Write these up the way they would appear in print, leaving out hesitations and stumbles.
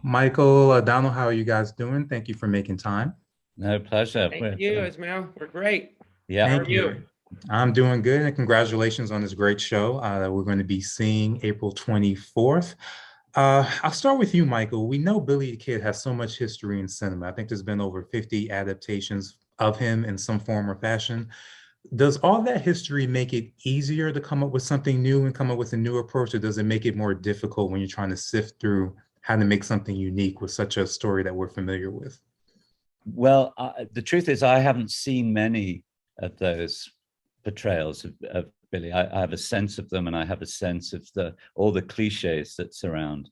Michael, Donald, how are you guys doing? Thank you for making time. No, pleasure. Thank you, Ismail. We're great. How Yeah. are Thank you? you. I'm doing good, and congratulations on this great show that we're going to be seeing April 24th. I'll start with you, Michael. We know Billy the Kid has so much history in cinema. I think there's been over 50 adaptations of him in some form or fashion. Does all that history make it easier to come up with something new and come up with a new approach, or does it make it more difficult when you're trying to sift through how to make something unique with such a story that we're familiar with? Well, the truth is, I haven't seen many of those portrayals of Billy. I have a sense of them, and I have a sense of all the cliches that surround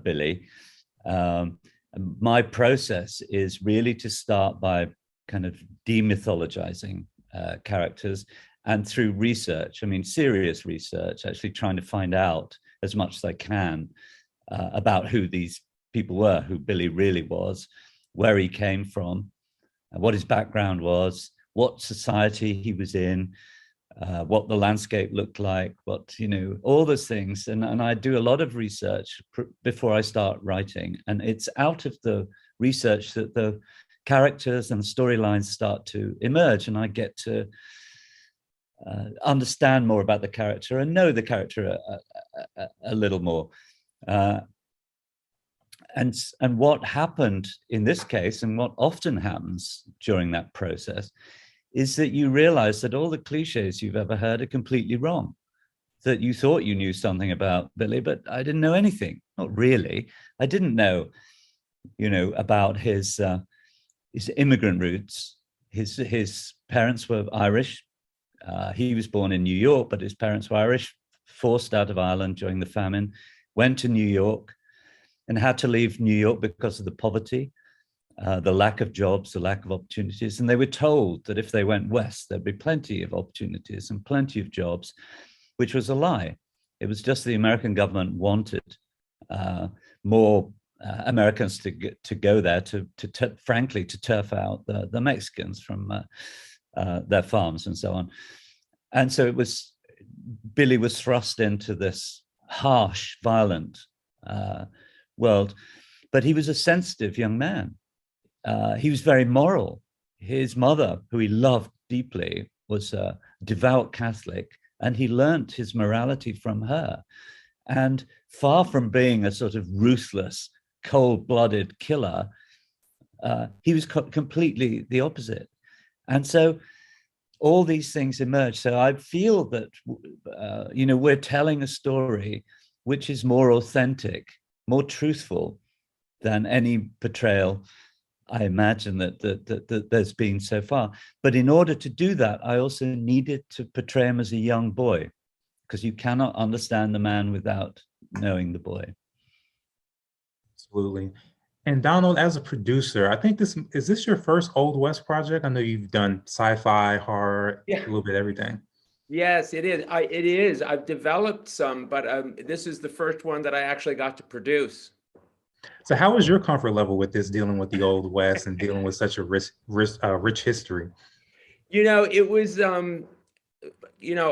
Billy. Um, my process is really to start by kind of demythologizing characters, and through research, I mean serious research, actually trying to find out as much as I can about who these people were, who Billy really was, where he came from, what his background was, what society he was in, what the landscape looked like, all those things. And I do a lot of research before I start writing. And it's out of the research that the characters and storylines start to emerge. And I get to understand more about the character and know the character a little more. And what happened in this case, and what often happens during that process, is that you realize that all the cliches you've ever heard are completely wrong. That you thought you knew something about Billy, but I didn't know anything. Not really. I didn't know, about his immigrant roots. His parents were Irish. He was born in New York, but his parents were Irish, forced out of Ireland during the famine, went to New York, and had to leave New York because of the poverty, the lack of jobs, the lack of opportunities. And they were told that if they went west, there'd be plenty of opportunities and plenty of jobs, which was a lie. It was just the American government wanted more Americans to go there frankly, to turf out the Mexicans from their farms and so on. And so Billy was thrust into this harsh, violent world, but he was a sensitive young man. He was very moral. His mother, who he loved deeply, was a devout Catholic, and he learnt his morality from her. And far from being a sort of ruthless, cold-blooded killer, he was completely the opposite. And so all these things emerge. So I feel that, we're telling a story which is more authentic, more truthful than any portrayal I imagine that there's been so far. But in order to do that, I also needed to portray him as a young boy, because you cannot understand the man without knowing the boy. Absolutely. And Donald, as a producer, I think this your first Old West project? I know you've done sci-fi, horror, a Yeah. little bit of everything. Yes, it is. It is. I've developed some, but this is the first one that I actually got to produce. So how was your comfort level with this, dealing with the Old West and dealing with such a rich history? It was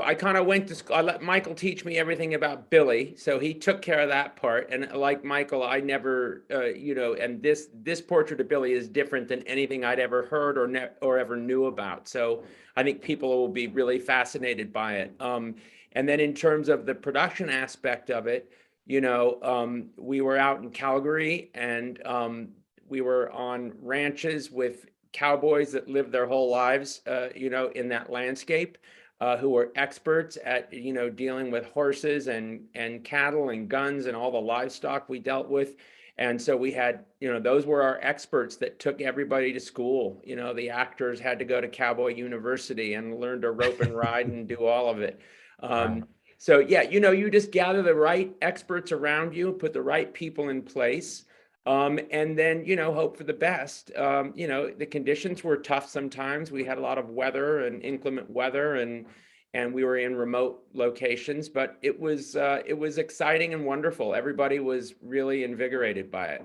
I kind of went to school. I let Michael teach me everything about Billy, so he took care of that part. And like Michael, I never, and this portrait of Billy is different than anything I'd ever heard or ever knew about. So I think people will be really fascinated by it. And then in terms of the production aspect of it, we were out in Calgary, and we were on ranches with cowboys that lived their whole lives, in that landscape, who were experts at, dealing with horses and cattle and guns and all the livestock we dealt with. And so we had, those were our experts that took everybody to school. The actors had to go to Cowboy University and learn to rope and ride and do all of it. Wow. So yeah, you just gather the right experts around you, put the right people in place, and then, hope for the best. The conditions were tough sometimes. We had a lot of weather and inclement weather, and we were in remote locations, but it was exciting and wonderful. Everybody was really invigorated by it.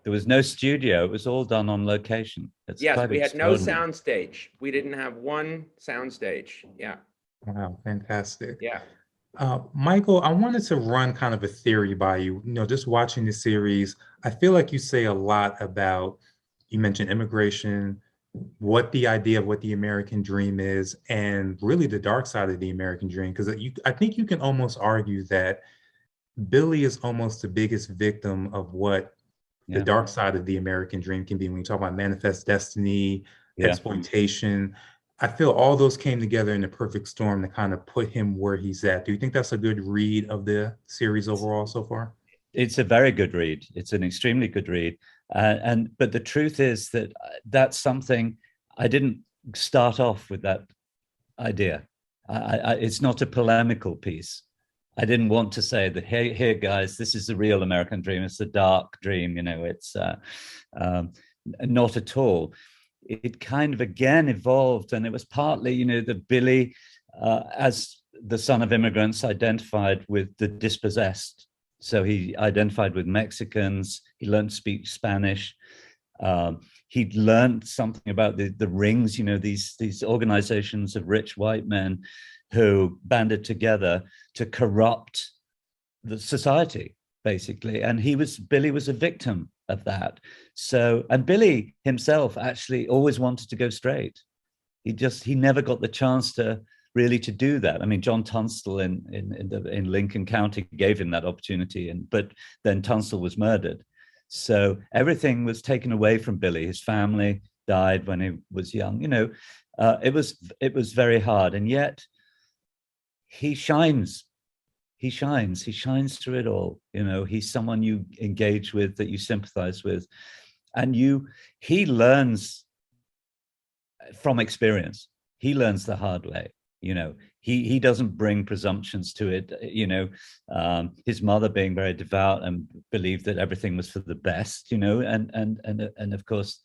There was no studio. It was all done on location. It's Yes, quite we had no extraordinary. sound stage. We didn't have one sound stage. Yeah. Wow, fantastic. Yeah. Michael, I wanted to run kind of a theory by you. You know, just watching the series, I feel like you say a lot about, you mentioned immigration, what the idea of what the American dream is, and really the dark side of the American dream. Because I think you can almost argue that Billy is almost the biggest victim of what the Yeah, dark side of the American dream can be when you talk about manifest destiny, yeah. exploitation. I feel all those came together in the perfect storm to kind of put him where he's at. Do you think that's a good read of the series overall so far? It's a very good read. It's an extremely good read. And but the truth is that that's something I didn't start off with that idea. It's not a polemical piece. I didn't want to say that, hey, here, guys, this is the real American dream. It's a dark dream, you know. It's not at all. It kind of again evolved, and it was partly, you know, that Billy, as the son of immigrants, identified with the dispossessed. So he identified with Mexicans. He learned to speak Spanish. He'd learned something about the rings, you know, these organizations of rich white men who banded together to corrupt the society, basically. And Billy was a victim of that. So, and Billy himself actually always wanted to go straight. He never got the chance to really to do that. I mean, John Tunstall in Lincoln County gave him that opportunity, but then Tunstall was murdered. So everything was taken away from Billy. His family died when he was young. You know, it was very hard, and yet he shines. He shines through it all. You know, he's someone you engage with, that you sympathize with, and he learns from experience. He learns the hard way. You know, he doesn't bring presumptions to it. You know, his mother being very devout and believed that everything was for the best. You know, and of course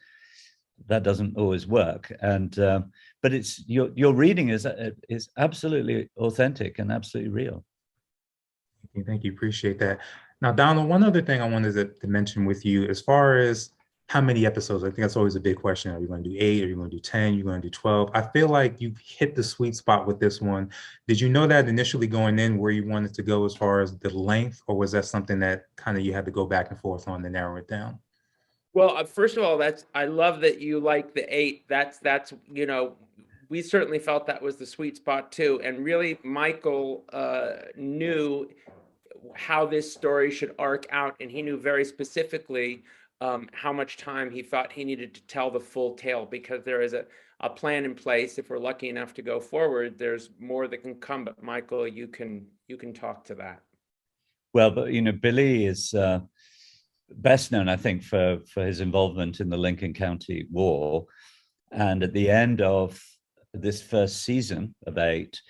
that doesn't always work. And but it's your reading is absolutely authentic and absolutely real. Thank you. Appreciate that. Now, Donald, one other thing I wanted to mention with you, as far as how many episodes, I think that's always a big question. Are you going to do 8? Are you going to do 10? Are you going to do 12? I feel like you hit the sweet spot with this one. Did you know that initially going in where you wanted to go as far as the length, or was that something that kind of you had to go back and forth on to narrow it down? Well, first of all, I love that you like the 8. That's you know, we certainly felt that was the sweet spot too. And really, Michael knew how this story should arc out, and he knew very specifically how much time he thought he needed to tell the full tale, because there is a plan in place. If we're lucky enough to go forward, there's more that can come. But Michael, you can talk to that. Well, but you know, Billy is best known, I think, for his involvement in the Lincoln County War. And at the end of this first season of 8,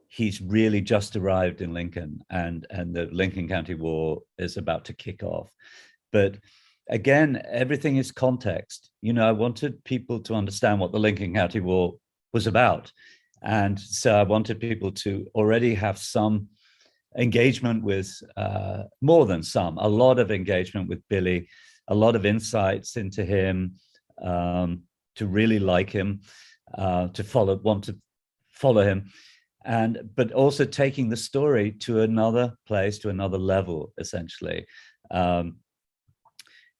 he's really just arrived in Lincoln, and the Lincoln County War is about to kick off. But again, everything is context. You know, I wanted people to understand what the Lincoln County War was about. And so I wanted people to already have some engagement with, more than some, a lot of engagement with Billy, a lot of insights into him, to really like him, want to follow him. But also taking the story to another place, to another level, essentially.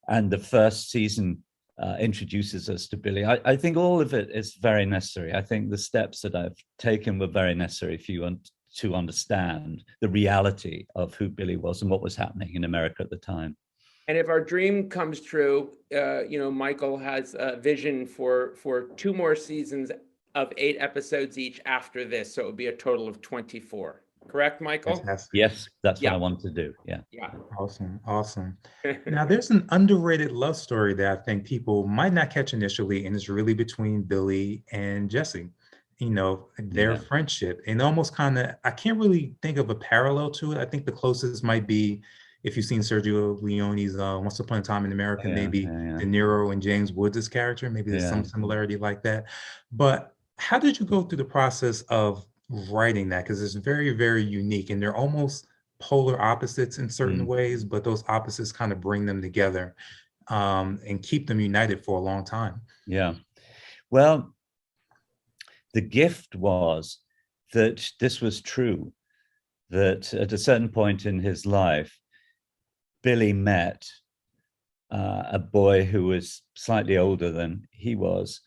And the first season introduces us to Billy. I think all of it is very necessary. I think the steps that I've taken were very necessary for you to understand the reality of who Billy was and what was happening in America at the time. And if our dream comes true, you know, Michael has a vision for 2 more seasons of 8 episodes each after this. So it would be a total of 24. Correct, Michael? Fantastic. Yes, that's what Yeah. I wanted to do. Yeah. Yeah. Awesome. Awesome. Now, there's an underrated love story that I think people might not catch initially, and it's really between Billy and Jesse. You know, their Yeah. friendship, and almost kind of, I can't really think of a parallel to it. I think the closest might be, if you've seen Sergio Leone's Once Upon a Time in America, Yeah, maybe yeah, De Niro and James Woods' character. Maybe there's yeah. some similarity like that. But how did you go through the process of writing that? Because it's very, very unique, and they're almost polar opposites in certain ways, but those opposites kind of bring them together, and keep them united for a long time. Yeah. Well, the gift was that this was true, that at a certain point in his life, Billy met a boy who was slightly older than he was,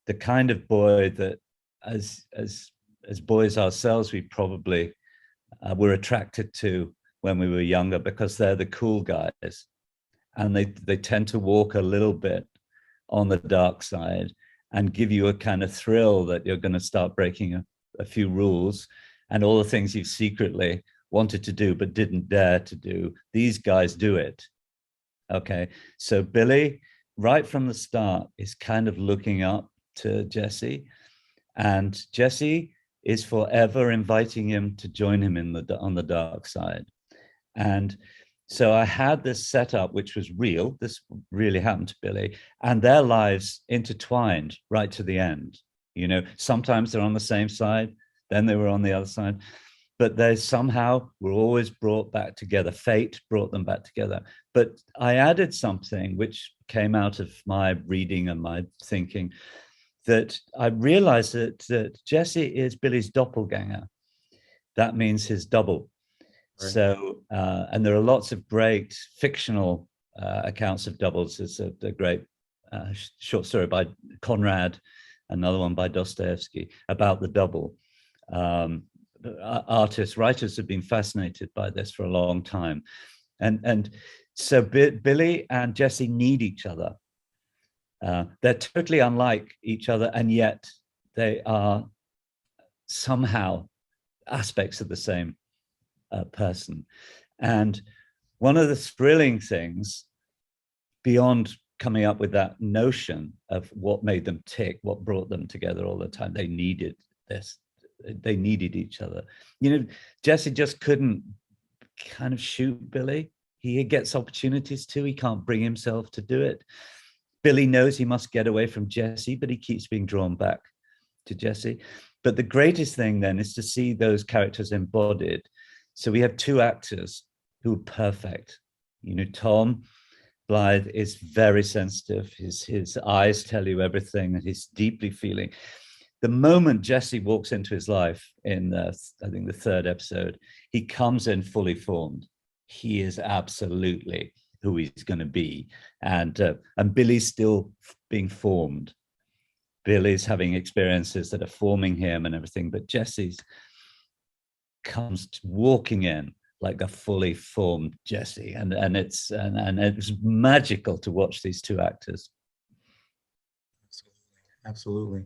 the kind of boy that as boys ourselves, we probably were attracted to when we were younger, because they're the cool guys. And they tend to walk a little bit on the dark side and give you a kind of thrill that you're going to start breaking a few rules, and all the things you've secretly wanted to do but didn't dare to do. These guys do it. Okay. So Billy, right from the start, is kind of looking up to Jesse, and Jesse is forever inviting him to join him on the dark side. And so I had this setup, which was real. This really happened to Billy, and their lives intertwined right to the end. You know, sometimes they're on the same side, then they were on the other side, but they somehow were always brought back together. Fate brought them back together. But I added something which came out of my reading and my thinking, that I realized that Jesse is Billy's doppelganger. That means his double. Right. So, and there are lots of great fictional accounts of doubles. There's a great short story by Conrad, another one by Dostoevsky, about the double. Artists, writers have been fascinated by this for a long time. And so Billy and Jesse need each other. They're totally unlike each other, and yet they are somehow aspects of the same person. And one of the thrilling things, beyond coming up with that notion of what made them tick, what brought them together all the time, they needed this. They needed each other. You know, Jesse just couldn't kind of shoot Billy. He gets opportunities to, he can't bring himself to do it. Billy knows he must get away from Jesse, but he keeps being drawn back to Jesse. But the greatest thing then is to see those characters embodied. So we have two actors who are perfect. You know, Tom Blythe is very sensitive. His eyes tell you everything, and he's deeply feeling. The moment Jesse walks into his life in, I think, the third episode, he comes in fully formed. He is absolutely who he's going to be. And Billy's still being formed. Billy's having experiences that are forming him and everything, but Jesse's comes walking in like a fully formed Jesse. And it's magical to watch these two actors. Absolutely.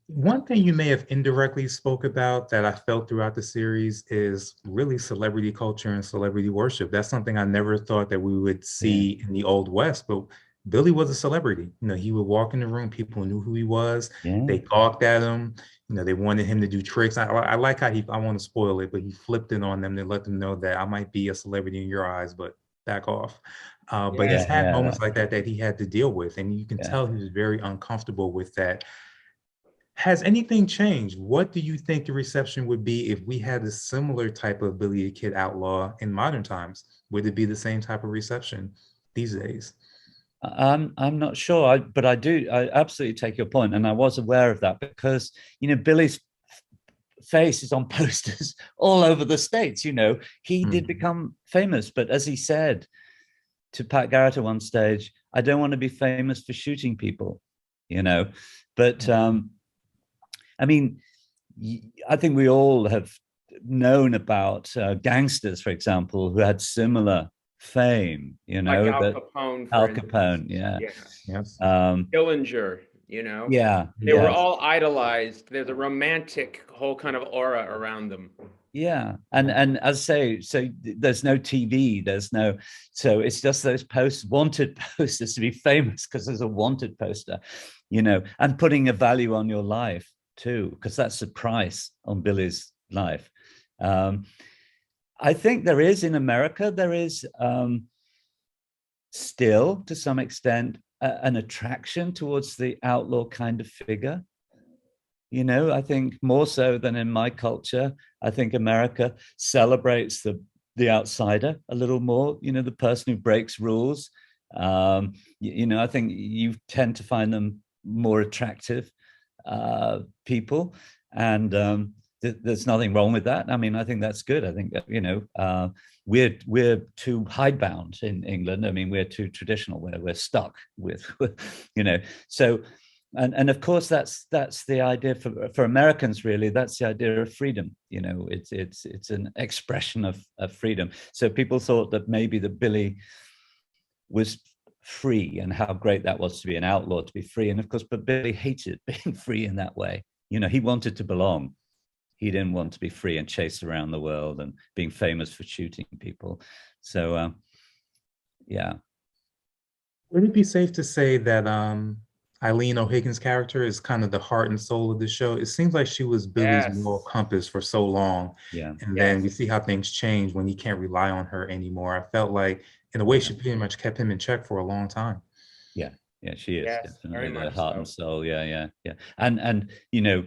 One thing you may have indirectly spoke about that I felt throughout the series is really celebrity culture and celebrity worship. That's something I never thought that we would see in the Old West, but Billy was a celebrity. You know, he would walk in the room, people knew who he was. Yeah. They gawked at him. You know, they wanted him to do tricks. I like how I want to spoil it, but he flipped it on them to let them know that I might be a celebrity in your eyes, but back off. But he's had moments like that he had to deal with, and you can tell he was very uncomfortable with that. Has anything changed? What do you think the reception would be if we had a similar type of Billy the Kid Outlaw in modern times? Would it be the same type of reception these days? I'm not sure, but I absolutely take your point, and I was aware of that because, you know, Billy's face is on posters all over the States. You know, he did become famous, but as he said to Pat Garrett at one stage, I don't want to be famous for shooting people, you know, but I mean, I think we all have known about gangsters, for example, who had similar fame, you know, like Al Capone, Yes. Dillinger, you know, they were all idolized. There's a romantic whole kind of aura around them. Yeah, and as I say, so there's no TV, so it's just those wanted posters to be famous because there's a wanted poster, you know, and putting a value on your life too, because that's the price on Billy's life. I think there is in America, there is still to some extent an attraction towards the outlaw kind of figure. You know, I think more so than in my culture, I think America celebrates the outsider a little more, you know, the person who breaks rules. You know, I think you tend to find them more attractive people. And there's nothing wrong with that. I mean, I think that's good. I think that, you know, we're too hidebound in England. I mean, we're too traditional. We're stuck with, you know. So, and of course, that's the idea for Americans. Really, that's the idea of freedom. You know, it's an expression of freedom. So people thought that maybe that Billy was free, and how great that was to be an outlaw, to be free. And of course, but Billy hated being free in that way. You know, he wanted to belong. He didn't want to be free and chased around the world and being famous for shooting people. So, yeah. Would it be safe to say that Eileen O'Higgin's character is kind of the heart and soul of the show? It seems like she was Billy's moral Yes. compass for so long. Yeah. And then Yes. we see how things change when he can't rely on her anymore. I felt like, in a way, she pretty much kept him in check for a long time. Yeah. Yeah, she is Yes, very definitely the much heart so. and soul. Yeah. And you know,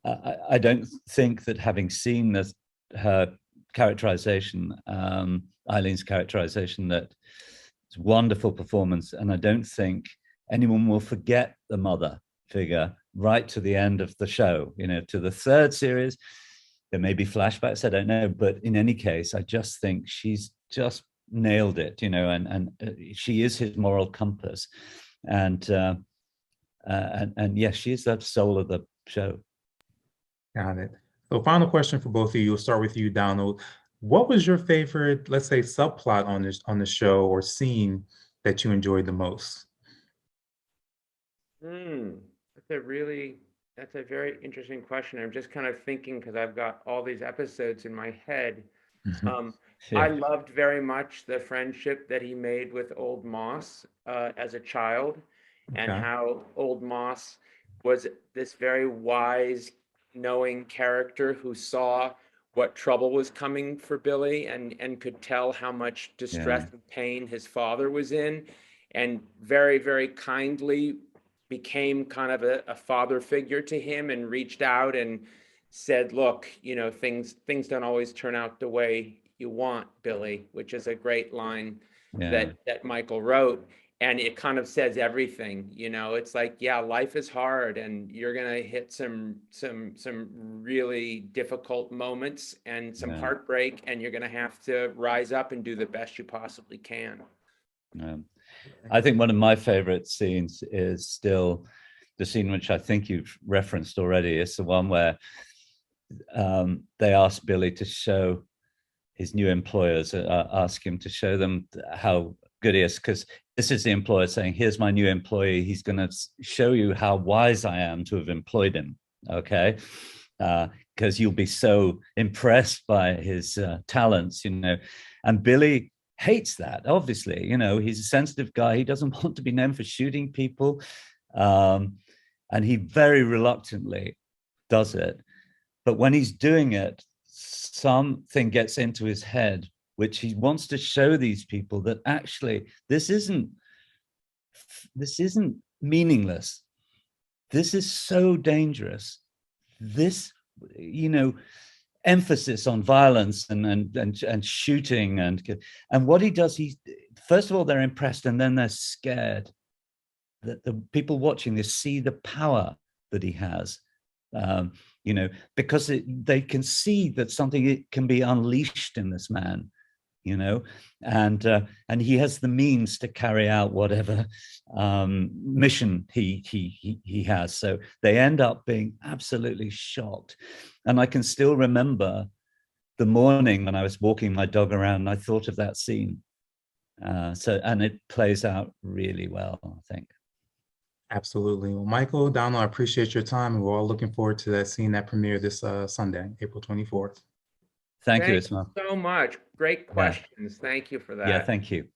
I don't think that having seen this, her characterization, Eileen's characterization, that it's a wonderful performance, and I don't think anyone will forget the mother figure right to the end of the show. You know, to the third series, there may be flashbacks, I don't know, but in any case, I just think she's just nailed it. You know, and she is his moral compass, and yes, she is the soul of the show. Got it. So final question for both of you. We'll start with you, Donald. What was your favorite, let's say, subplot on the show or scene that you enjoyed the most? Hmm. That's a very interesting question. I'm just kind of thinking because I've got all these episodes in my head. Um, I Yeah. loved very much the friendship that he made with Old Moss as a child, and Okay. how Old Moss was this very wise, knowing character who saw what trouble was coming for Billy, and could tell how much Yeah. distress and pain his father was in, and very, very kindly became kind of a father figure to him, and reached out and said, look, you know, things don't always turn out the way you want, Billy, which is a great line Yeah. that Michael wrote. And it kind of says everything. You know, it's like, yeah, life is hard, and you're gonna hit some really difficult moments and some Yeah. heartbreak, and you're gonna have to rise up and do the best you possibly can. I think one of my favorite scenes is still the scene which I think you've referenced already. It's the one where they ask Billy to show his new employers, ask him to show them how good he is, because this is the employer saying, here's my new employee. He's going to show you how wise I am to have employed him. Okay. Because you'll be so impressed by his talents, you know. And Billy hates that, obviously. You know, he's a sensitive guy. He doesn't want to be known for shooting people. And he very reluctantly does it. But when he's doing it, something gets into his head, which he wants to show these people that actually this isn't meaningless. This is so dangerous. This, you know, emphasis on violence and shooting and what he does, he first of all they're impressed, and then they're scared that the people watching this see the power that he has. You know, because they can see that something can be unleashed in this man, you know, and he has the means to carry out whatever mission he has. So they end up being absolutely shocked. And I can still remember the morning when I was walking my dog around, and I thought of that scene. And it plays out really well, I think. Absolutely. Well, Michael, Donald, I appreciate your time, and we're all looking forward to that seeing that premiere this Sunday, April 24th. Thank you, Thank you Ismail. so much. Great Yeah. questions. Thank you for Yeah, that. thank you.